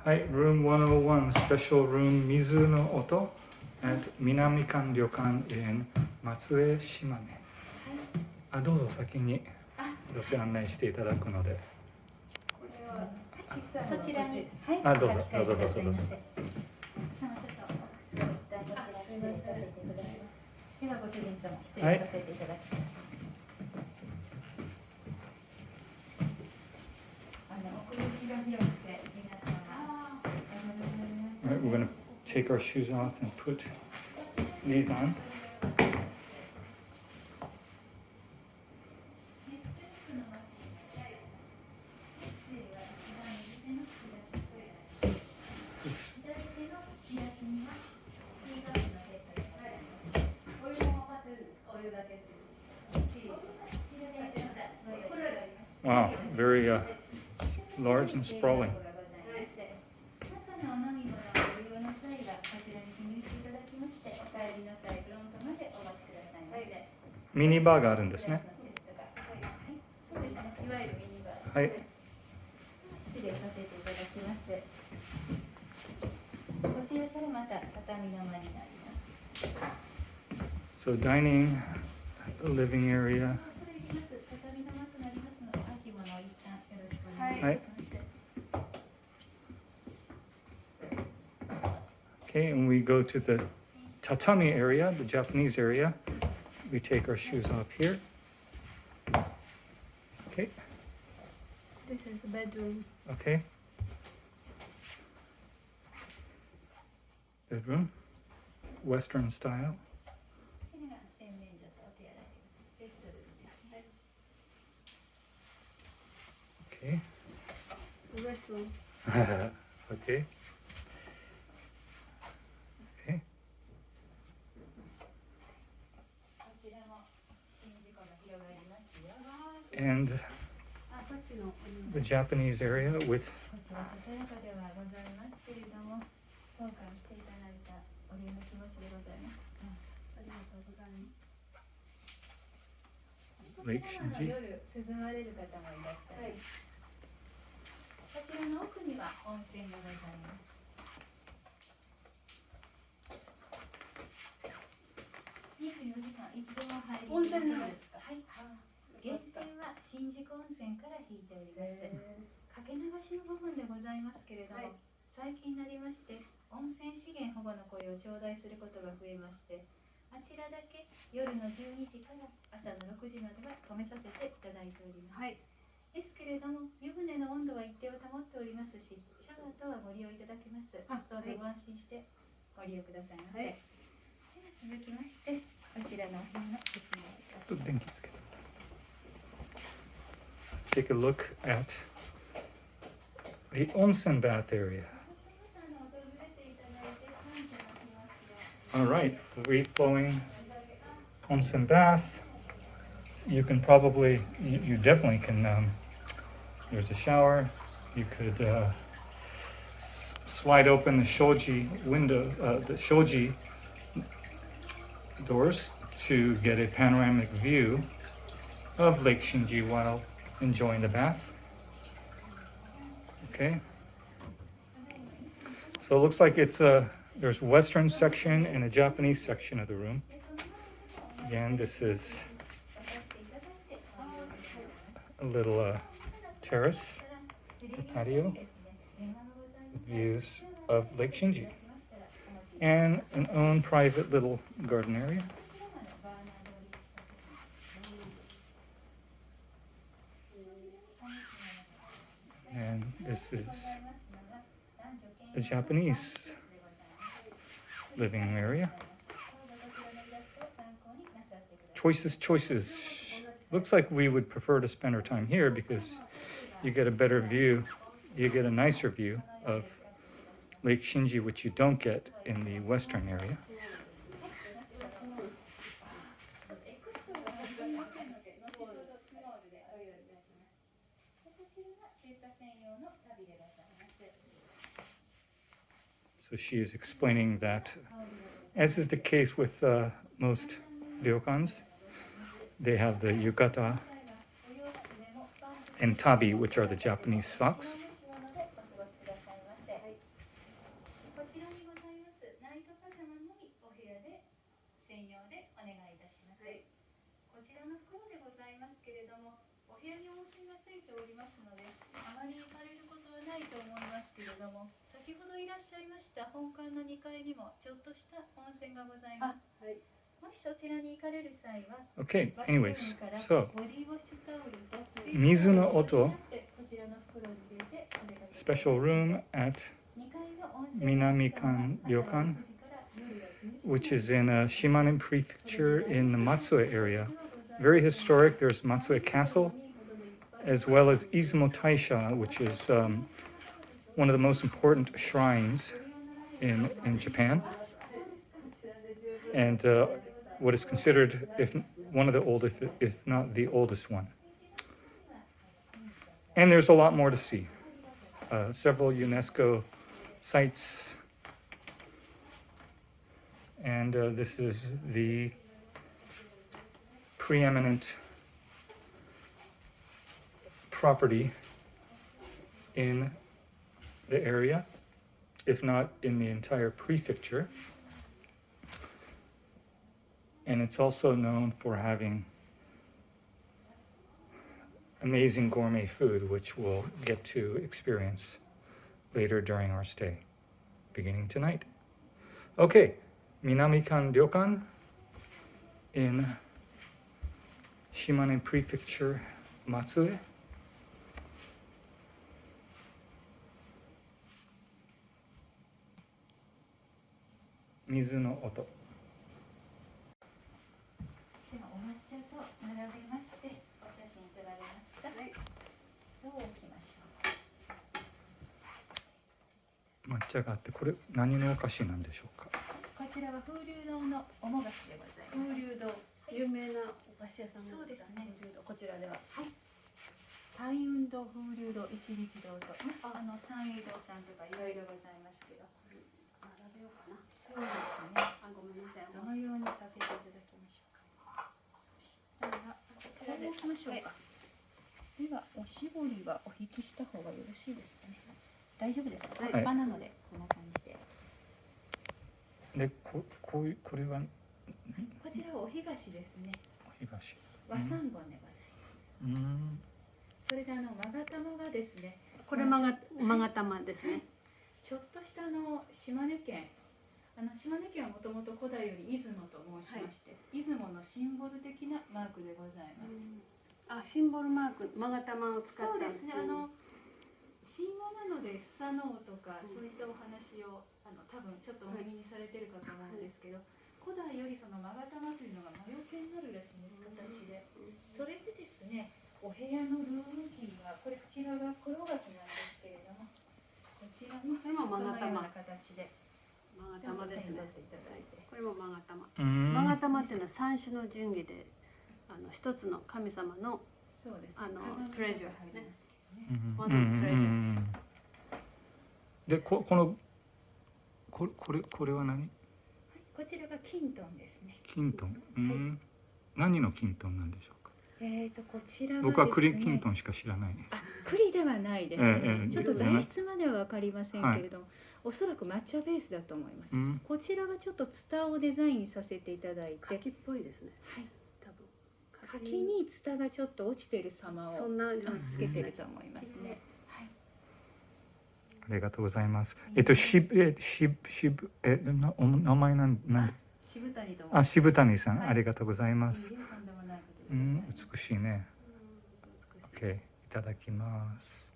Hi, room 101, special room Mizu No Oto at Minamikan Ryokan in Matsue, Shimane. どうぞ先に女性案内していただくので。そちらに。どうぞどうぞどうぞどうぞ。ではご主人様失礼させていただきます。奥行きが広くて皆様。Alright, we're going to take our shoes off and put these on. Wow, very large and sprawling. Mini bar があるんですね。そうですね。いわゆるミニバー。はい。失礼させていただきます。こちらからまた畳の間になります。So dining, living area. 畳の間となりますので、秋物を一旦よろしくお願いします。Okay, and we go to the Tatami area, the Japanese area. We take our shoes off here. Okay. This is the bedroom. Okay. Bedroom, Western style. Okay. The restroom. Okay. Okay. And the Japanese area with Lake Shinji. こちらの奥には温泉がございます。24時間いつでも入ります。温泉なんですか？はい。源泉は新宿温泉から引いております。かけ流しの部分でございますけれども、最近になりまして温泉資源保護の声を頂戴することが増えまして、あちらだけ夜の12時から朝の6時までは止めさせていただいております。はい。ですけれども、湯船の温度は一定を保っておりますし、シャワーとはご利用いただけます。どうぞご安心してご利用くださいませ。では続きまして、こちらのお部屋の説明をいたします。Let's take a look at the Onsen Bath area. All right, free-flowing Onsen Bath. You can probably, you definitely can, there's a shower. You could slide open the shoji window, the shoji doors to get a panoramic view of Lake Shinji while enjoying the bath. Okay. So it looks like it's there's Western section and a Japanese section of the room. Again, this is a little terrace or patio with views of Lake Shinji and an own private little garden area. And this is the Japanese living area. Choices. Looks like we would prefer to spend our time here because you get a better view, you get a nicer view of Lake Shinji, which you don't get in the western area. So she is explaining that, as is the case with most ryokans, they have the yukata and tabi, which are the Japanese socks. こちらにございますナイトパジャマのみお部屋で専用でお願いいたします。こちらの袋でございますけれども、お部屋に温泉がついておりますので、あまり行かれることはないと思いますけれども、先ほどいらっしゃいました本館の2階にもちょっとした温泉がございます。もしそちらに行かれる際は、Okay, バス anyways, ルームから so ボディウォッシュタオルとMizu No Oto こちらの袋に入れてお出かけください。 special room at 2階は温泉 Minamikan 朝6 Ryokan, 時から夜は11時 which is in Shimane prefecture in the Matsue area. Very historic. There's Matsue Castle, as well as Izumo Taisha, which is one of the most important shrines in Japan, and what is considered if one of the oldest, if not the oldest one. And there's a lot more to see. Several UNESCO sites, and this is the preeminent property in the area, if not in the entire prefecture. And it's also known for having amazing gourmet food, which we'll get to experience later during our stay, beginning tonight. Okay, Minamikan Ryokan in Shimane prefecture, Matsue. Mizu No Oto. ではお抹茶と並べましてお写真撮られますか。どう置きましょう。抹茶があって、これ何のお菓子なんでしょうか。こちらは風流堂のおも菓子でございます。風流堂、有名なお菓子屋さんそうですね。風流堂、こちらでは。はい。山雲堂、風流堂、一力堂と、山陰堂さんとかいろいろございますけど。並べようかな。そうですね。ごめんなさい。どのようにさせていただきましょうか。そしたらこちらで置きましょうか。ではおしぼりはお引きした方がよろしいですかね。大丈夫ですか。はい葉っぱなのでこんな感じで。で、これはこちらはお干菓子ですね。お干菓子。和三本でございます。それでまが玉がですね。これまが玉ですね。ちょっとした島根県。島根県はもともと古代より出雲と申しまして、出雲のシンボル的なマークでございます。シンボルマーク、まが玉を使ったそうですね。神話なのでスサノオとか、そういったお話を多分ちょっとお耳にされてるかと思うんですけど、古代よりそのまが玉というのが魔除けになるらしいんです、形で。それでですね、お部屋のルームキーはこれこちらが黒柿なんですけれども、こちらもこのような形で。まが玉ですね。これもまが玉。ままが玉っていうのは三種の神器で、一つの神様のそうです。トレジャーね。で、これは何？こちらがキントンですね。キントン。何のキントンなんでしょうか。こちらは僕は栗キントンしか知らない。栗ではないですね。ちょっと材質まではわかりませんけれども、おそらく抹茶ベースだと思います。こちらはちょっとツタをデザインさせていただいて、柿っぽいですね。はい。多分柿にツタがちょっと落ちている様をつけていると思いますね。はい。ありがとうございます。名前なん渋谷と。渋谷さん、ありがとうございます。美しいね。OK、いただきます。